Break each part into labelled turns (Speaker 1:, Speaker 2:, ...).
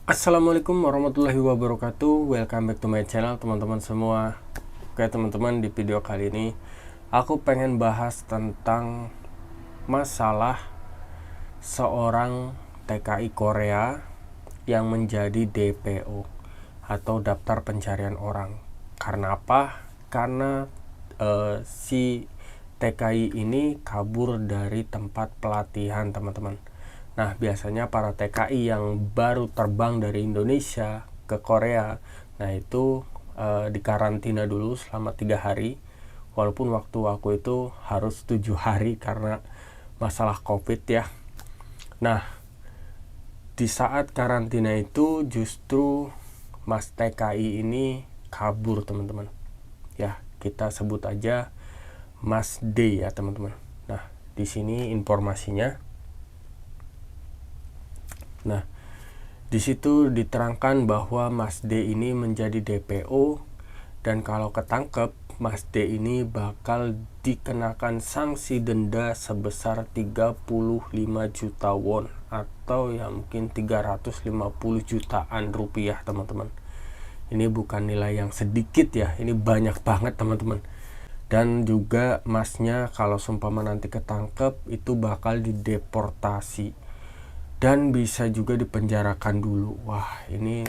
Speaker 1: Assalamualaikum warahmatullahi wabarakatuh. Welcome back to my channel teman-teman semua. Oke teman-teman, di video kali ini aku pengen bahas tentang masalah seorang TKI Korea yang menjadi DPO atau daftar pencarian orang. Karena apa? Karena si TKI ini kabur dari tempat pelatihan teman-teman. Nah, biasanya para TKI yang baru terbang dari Indonesia ke Korea, nah itu dikarantina dulu selama 3 hari. Walaupun waktu aku itu harus 7 hari karena masalah COVID ya. Nah, di saat karantina itu justru Mas TKI ini kabur teman-teman. Ya, kita sebut aja Mas D ya teman-teman. Nah, di sini informasinya. Nah, di situ diterangkan bahwa Mas D ini menjadi DPO dan kalau ketangkep, Mas D ini bakal dikenakan sanksi denda sebesar 35 juta won atau ya mungkin 350 jutaan rupiah teman-teman. Ini bukan nilai yang sedikit ya, ini banyak banget teman-teman. Dan juga masnya kalau seumpama nanti ketangkep itu bakal dideportasi dan bisa juga dipenjarakan dulu. Wah, ini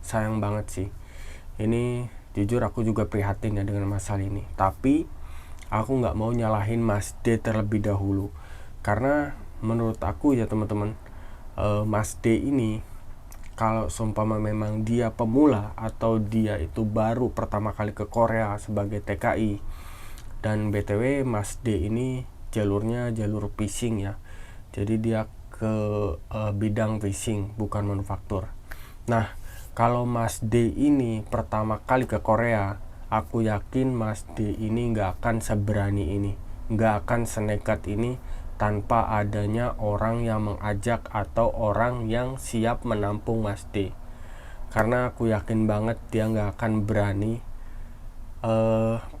Speaker 1: sayang banget sih. Ini jujur aku juga prihatin ya dengan masalah ini. Tapi aku nggak mau nyalahin Mas D terlebih dahulu, karena menurut aku ya teman-teman, Mas D ini kalau seumpama memang dia pemula atau dia itu baru pertama kali ke Korea sebagai TKI, dan BTW Mas D ini jalurnya jalur phishing ya, jadi dia ke bidang phishing bukan manufaktur. Nah, kalau Mas D ini pertama kali ke Korea, aku yakin Mas D ini nggak akan seberani ini, nggak akan senekat ini tanpa adanya orang yang mengajak atau orang yang siap menampung Mas D. Karena aku yakin banget dia nggak akan berani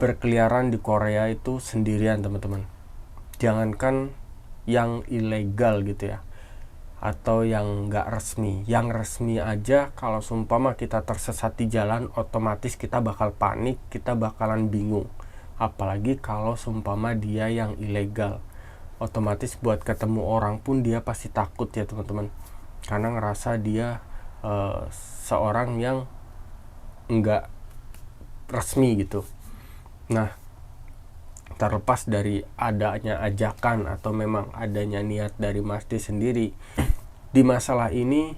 Speaker 1: berkeliaran di Korea itu sendirian teman-teman. Jangankan yang ilegal gitu ya, atau yang nggak resmi. Yang resmi aja kalau seumpama kita tersesat di jalan, otomatis kita bakal panik, kita bakalan bingung. Apalagi kalau seumpama dia yang ilegal, otomatis buat ketemu orang pun dia pasti takut ya teman-teman, karena ngerasa dia seorang yang nggak resmi gitu. Nah, terlepas dari adanya ajakan atau memang adanya niat dari Mas D sendiri, di masalah ini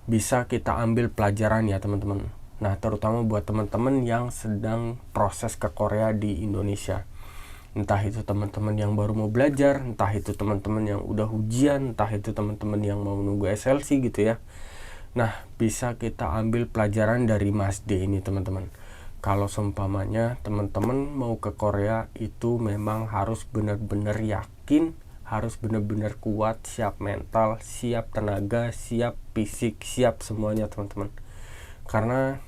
Speaker 1: bisa kita ambil pelajaran ya teman-teman. Nah, terutama buat teman-teman yang sedang proses ke Korea di Indonesia. Entah itu teman-teman yang baru mau belajar, entah itu teman-teman yang udah ujian, entah itu teman-teman yang mau nunggu SLC gitu ya. Nah, bisa kita ambil pelajaran dari Mas D ini teman-teman. Kalau seumpamanya teman-teman mau ke Korea itu memang harus benar-benar yakin, harus benar-benar kuat, siap mental, siap tenaga, siap fisik, siap semuanya teman-teman. Karena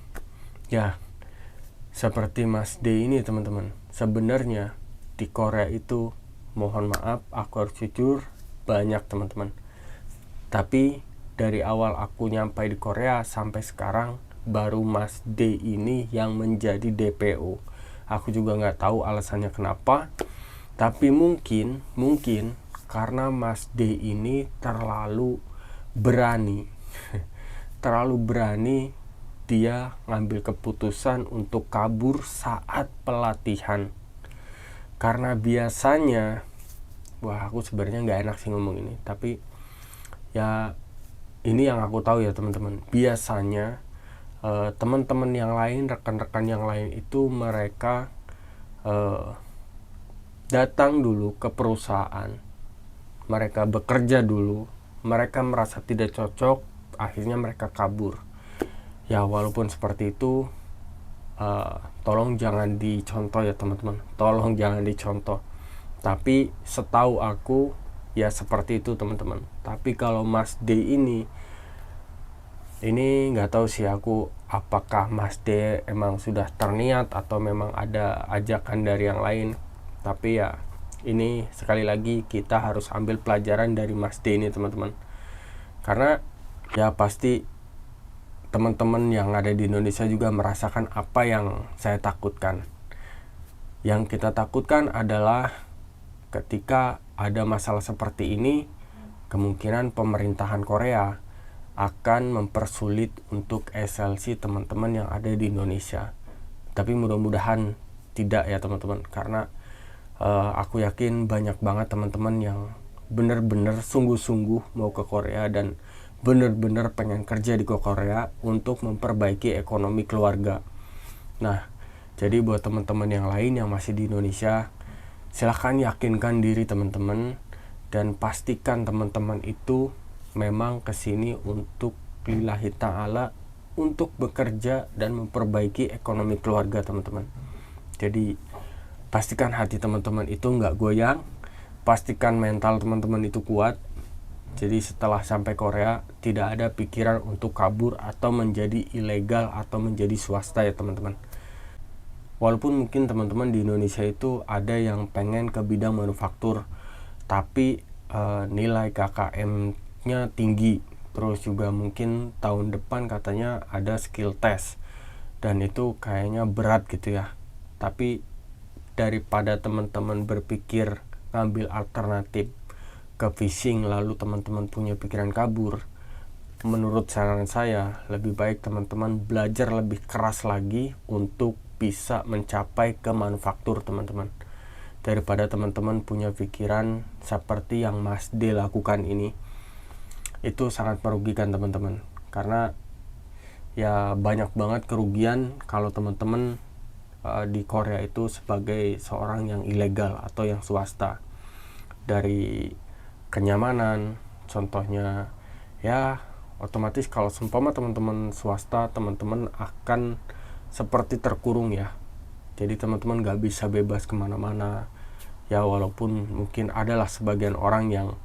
Speaker 1: ya seperti Mas D ini teman-teman, sebenarnya di Korea itu, mohon maaf aku harus jujur, banyak teman-teman. Tapi dari awal aku nyampai di Korea sampai sekarang baru Mas D ini yang menjadi DPO. Aku juga nggak tahu alasannya kenapa, tapi mungkin karena Mas D ini terlalu berani terlalu berani dia ngambil keputusan untuk kabur saat pelatihan. Karena biasanya, wah aku sebenarnya nggak enak sih ngomong ini, tapi ya ini yang aku tahu ya teman-teman, biasanya teman-teman yang lain, rekan-rekan yang lain itu mereka datang dulu ke perusahaan, mereka bekerja dulu, mereka merasa tidak cocok, akhirnya mereka kabur. Ya walaupun seperti itu, tolong jangan dicontoh ya teman-teman, tolong jangan dicontoh. Tapi setahu aku ya seperti itu teman-teman. Tapi kalau Mas D ini nggak tahu sih aku, apakah Mas D emang sudah terniat atau memang ada ajakan dari yang lain. Tapi ya ini sekali lagi kita harus ambil pelajaran dari Mas D ini teman-teman, karena ya pasti teman-teman yang ada di Indonesia juga merasakan apa yang saya takutkan. Yang kita takutkan adalah ketika ada masalah seperti ini, kemungkinan pemerintahan Korea akan mempersulit untuk SLC teman-teman yang ada di Indonesia. Tapi mudah-mudahan tidak ya teman-teman, karena aku yakin banyak banget teman-teman yang benar-benar sungguh-sungguh mau ke Korea dan benar-benar pengen kerja di Korea untuk memperbaiki ekonomi keluarga. Nah, jadi buat teman-teman yang lain yang masih di Indonesia, silahkan yakinkan diri teman-teman dan pastikan teman-teman itu memang kesini untuk lillahi ta'ala, untuk bekerja dan memperbaiki ekonomi keluarga teman-teman. Jadi pastikan hati teman-teman itu nggak goyang, pastikan mental teman-teman itu kuat. Jadi setelah sampai Korea tidak ada pikiran untuk kabur atau menjadi ilegal atau menjadi swasta ya teman-teman. Walaupun mungkin teman-teman di Indonesia itu ada yang pengen ke bidang manufaktur, tapi nilai KKM-nya tinggi, terus juga mungkin tahun depan katanya ada skill test dan itu kayaknya berat gitu ya. Tapi daripada teman-teman berpikir ngambil alternatif ke fishing lalu teman-teman punya pikiran kabur, menurut saran saya lebih baik teman-teman belajar lebih keras lagi untuk bisa mencapai ke manufaktur teman-teman, daripada teman-teman punya pikiran seperti yang Mas D lakukan ini. Itu sangat merugikan teman-teman, karena ya banyak banget kerugian kalau teman-teman di Korea itu sebagai seorang yang ilegal atau yang swasta. Dari kenyamanan, contohnya ya otomatis kalau seumpama teman-teman swasta, teman-teman akan seperti terkurung ya. Jadi teman-teman gak bisa bebas kemana-mana ya, walaupun mungkin adalah sebagian orang yang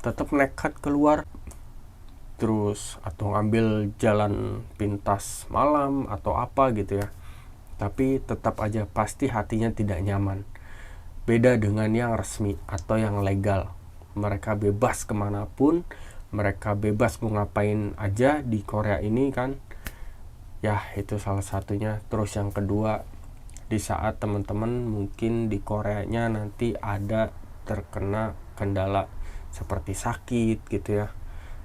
Speaker 1: tetap nekat keluar terus atau ngambil jalan pintas malam atau apa gitu ya, tapi tetap aja pasti hatinya tidak nyaman. Beda dengan yang resmi atau yang legal, mereka bebas kemanapun, mereka bebas mau ngapain aja di Korea ini kan ya. Itu salah satunya. Terus yang kedua, di saat teman-teman mungkin di Koreanya nanti ada terkena kendala seperti sakit gitu ya,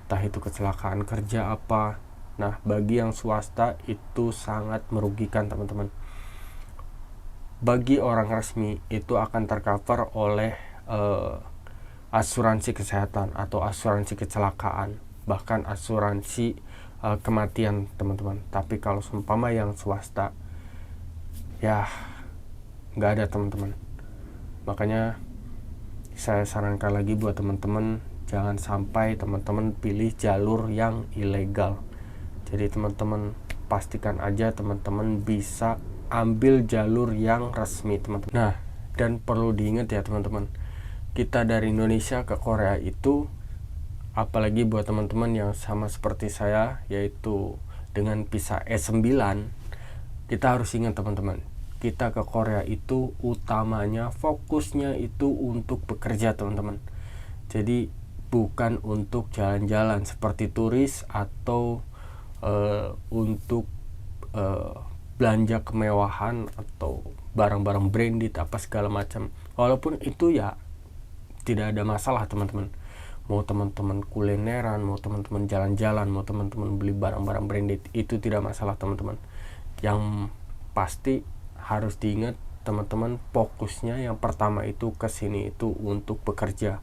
Speaker 1: entah itu kecelakaan kerja apa. Nah, bagi yang swasta itu sangat merugikan teman-teman. Bagi orang resmi itu akan tercover oleh asuransi kesehatan atau asuransi kecelakaan, bahkan asuransi kematian teman-teman. Tapi kalau seumpama yang swasta ya nggak ada teman-teman. Makanya saya sarankan lagi buat teman-teman, jangan sampai teman-teman pilih jalur yang ilegal. Jadi teman-teman pastikan aja teman-teman bisa ambil jalur yang resmi teman-teman. Nah, dan perlu diingat ya teman-teman, kita dari Indonesia ke Korea itu, apalagi buat teman-teman yang sama seperti saya, yaitu dengan visa E9, kita harus ingat teman-teman, kita ke Korea itu utamanya fokusnya itu untuk bekerja teman-teman. Jadi bukan untuk jalan-jalan seperti turis atau untuk belanja kemewahan atau barang-barang branded apa segala macam. Walaupun itu ya tidak ada masalah teman-teman. Mau teman-teman kulineran, mau teman-teman jalan-jalan, mau teman-teman beli barang-barang branded, itu tidak masalah teman-teman. Yang pasti harus diingat teman-teman, fokusnya yang pertama itu kesini itu untuk bekerja.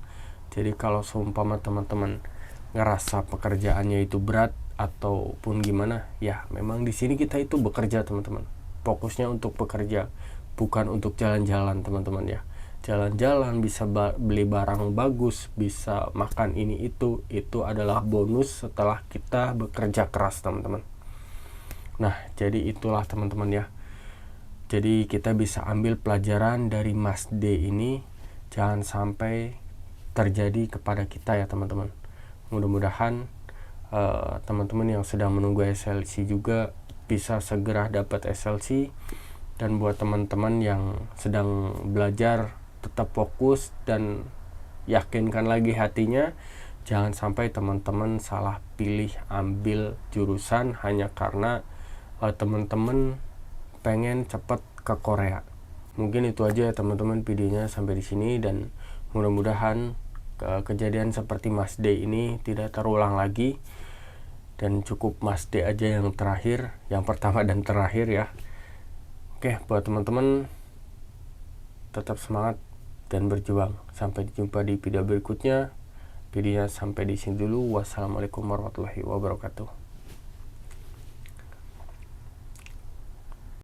Speaker 1: Jadi kalau seumpama teman-teman ngerasa pekerjaannya itu berat ataupun gimana, ya memang di sini kita itu bekerja teman-teman. Fokusnya untuk bekerja, bukan untuk jalan-jalan teman-teman ya. Jalan-jalan bisa beli barang bagus, bisa makan ini itu adalah bonus setelah kita bekerja keras teman-teman. Nah, jadi itulah teman-teman ya. Jadi kita bisa ambil pelajaran dari Mas D ini, jangan sampai terjadi kepada kita ya teman-teman. Mudah-mudahan teman-teman yang sedang menunggu SLC juga bisa segera dapat SLC, dan buat teman-teman yang sedang belajar tetap fokus dan yakinkan lagi hatinya, Jangan sampai teman-teman salah pilih ambil jurusan hanya karena teman-teman pengen cepet ke Korea. Mungkin itu aja ya teman-teman videonya sampai di sini, dan mudah-mudahan kejadian seperti Mas D ini tidak terulang lagi, dan cukup Mas D aja yang terakhir, yang pertama dan terakhir ya. Oke, buat teman-teman tetap semangat dan berjuang. Sampai jumpa di video berikutnya. Videonya sampai di sini dulu. Wassalamualaikum warahmatullahi wabarakatuh.